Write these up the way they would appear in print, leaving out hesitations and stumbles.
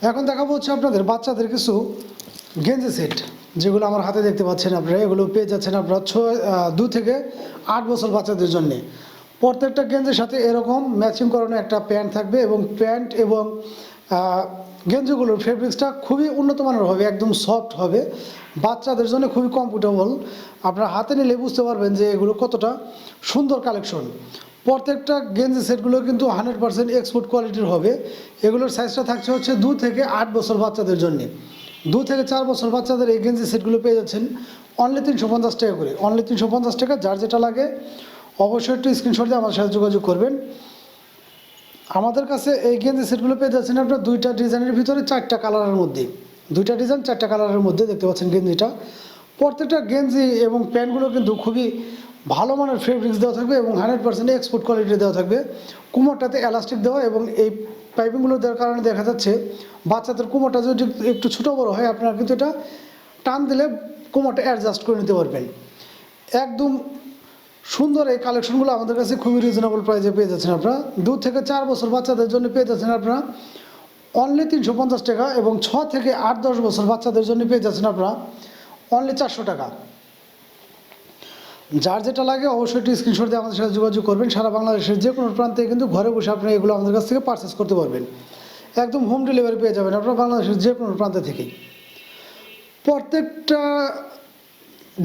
এখন দেখাবো হচ্ছে আপনাদের বাচ্চাদের কিছু গেঞ্জি সেট, যেগুলো আমার হাতে দেখতে পাচ্ছেন আপনারা। এগুলো পেয়ে যাচ্ছেন আপনারা 2 থেকে 8 বছর বাচ্চাদের জন্য। প্রত্যেকটা গেঞ্জির সাথে এরকম ম্যাচিং করানো একটা প্যান্ট থাকবে, এবং প্যান্ট এবং গেঞ্জিগুলোর ফেব্রিক্সটা খুবই উন্নত মানের হবে, একদম সফট হবে, বাচ্চাদের জন্য খুবই কমফোর্টেবল। আপনারা হাতে নিলে বুঝতে পারবেন যে এগুলো কতটা সুন্দর কালেকশন। প্রত্যেকটা গেঞ্জি সেটগুলো কিন্তু 100% এক্সপোর্ট কোয়ালিটির হবে। এগুলোর সাইজটা থাকছে হচ্ছে 2 থেকে 8 বছর বাচ্চাদের জন্য। 2 থেকে 4 বছর বাচ্চাদের এই গেঞ্জি সেটগুলো পেয়ে যাচ্ছেন অনলি 350 টাকা করে, অনলি 350 টাকা। যার যেটা লাগে অবশ্যই একটু স্ক্রিনশট দিয়ে আমার সাথে যোগাযোগ করবেন। আমাদের কাছে এই গেঞ্জি সেটগুলো পেয়ে যাচ্ছেন আপনার 2টা ডিজাইনের ভিতরে 4টা কালারের মধ্যে, 2টা ডিজাইন 4টা কালারের মধ্যে দেখতে পাচ্ছেন গেঞ্জিটা। প্রত্যেকটা গেঞ্জি এবং প্যান্টগুলো কিন্তু খুবই ভালো মানের ফেব্রিক্স দেওয়া থাকবে এবং 100% এক্সপোর্ট কোয়ালিটি দেওয়া থাকবে। কোমরটাতে এলাস্টিক দেওয়া, এবং এই পাইপিংগুলো দেওয়ার কারণে দেখা যাচ্ছে বাচ্চাদের কোমরটা যদি একটু ছোটো বড়ো হয়, আপনারা কিন্তু এটা টান দিলে কোমরটা অ্যাডজাস্ট করে নিতে পারবেন। একদম সুন্দর এই কালেকশনগুলো আমাদের কাছে খুবই রিজনেবল প্রাইসে পেয়ে যাচ্ছেন আপনারা। 2 থেকে 4 বছর বাচ্চাদের জন্য পেয়ে যাচ্ছেন আপনারা অনলি 350 টাকা, এবং 6 থেকে 8-10 বছর বাচ্চাদের জন্য পেয়ে যাচ্ছেন আপনারা অনলি 400 টাকা। যার যেটা লাগে অবশ্যই একটু স্ক্রিনশট দিয়ে আমাদের সাথে যোগাযোগ করবেন। সারা বাংলাদেশের যে কোনো প্রান্তে কিন্তু ঘরে বসে আপনারা এগুলো আমাদের কাছ থেকে পারচেস করতে পারবেন। একদম হোম ডেলিভারি পেয়ে যাবেন আপনারা বাংলাদেশের যে কোনো প্রান্ত থেকেই। প্রত্যেকটা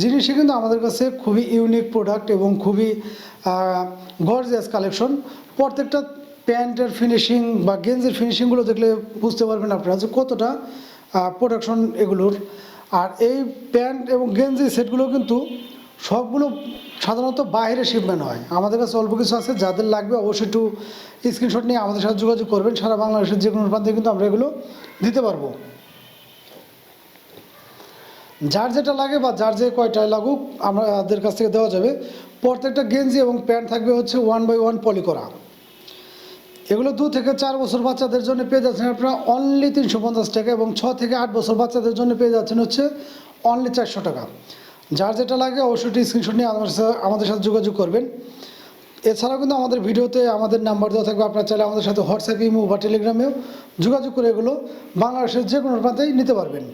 জিনিসই কিন্তু আমাদের কাছে খুবই ইউনিক প্রোডাক্ট এবং খুবই গর্জিয়াস কালেকশন। প্রত্যেকটা প্যান্টের ফিনিশিং বা গেঞ্জির ফিনিশিংগুলো দেখলে বুঝতে পারবেন আপনারা যে কতটা প্রোডাকশন এগুলোর। আর এই প্যান্ট এবং গেঞ্জি সেটগুলো কিন্তু সবগুলো সাধারণত বাইরে শিপমেন্ট হয়। আমাদের কাছে অল্প কিছু আছে, যাদের লাগবে অবশ্যই একটু স্ক্রিনশট নিয়ে আমাদের সাথে যোগাযোগ করবেন। সারা বাংলাদেশের যে কোনো প্রান্তে কিন্তু আমরা এগুলো দিতে পারবো। যার যেটা লাগে বা যার যে কয়টায় লাগুক আমাদের কাছ থেকে দেওয়া যাবে। প্রত্যেকটা গেঞ্জি এবং প্যান্ট থাকবে হচ্ছে 1/1 পলি করা। এগুলো 2 থেকে 4 বছর বাচ্চাদের জন্য পেয়ে যাচ্ছেন আপনারা অনলি 350 টাকা, এবং 6 থেকে 8 বছর বাচ্চাদের জন্য পেয়ে যাচ্ছেন হচ্ছে অনলি 400 টাকা। যার যেটা লাগে অবশ্যই স্ক্রিনশট নিয়ে আমাদের সাথে যোগাযোগ করবেন। এছাড়াও কিন্তু আমাদের ভিডিওতে আমাদের নাম্বার দেওয়া থাকবে, আপনারা চাইলে আমাদের সাথে হোয়াটসঅ্যাপ, ইমো বা টেলিগ্রামেও যোগাযোগ করে এগুলো বাংলাদেশের যে কোনো প্রান্তেই নিতে পারবেন।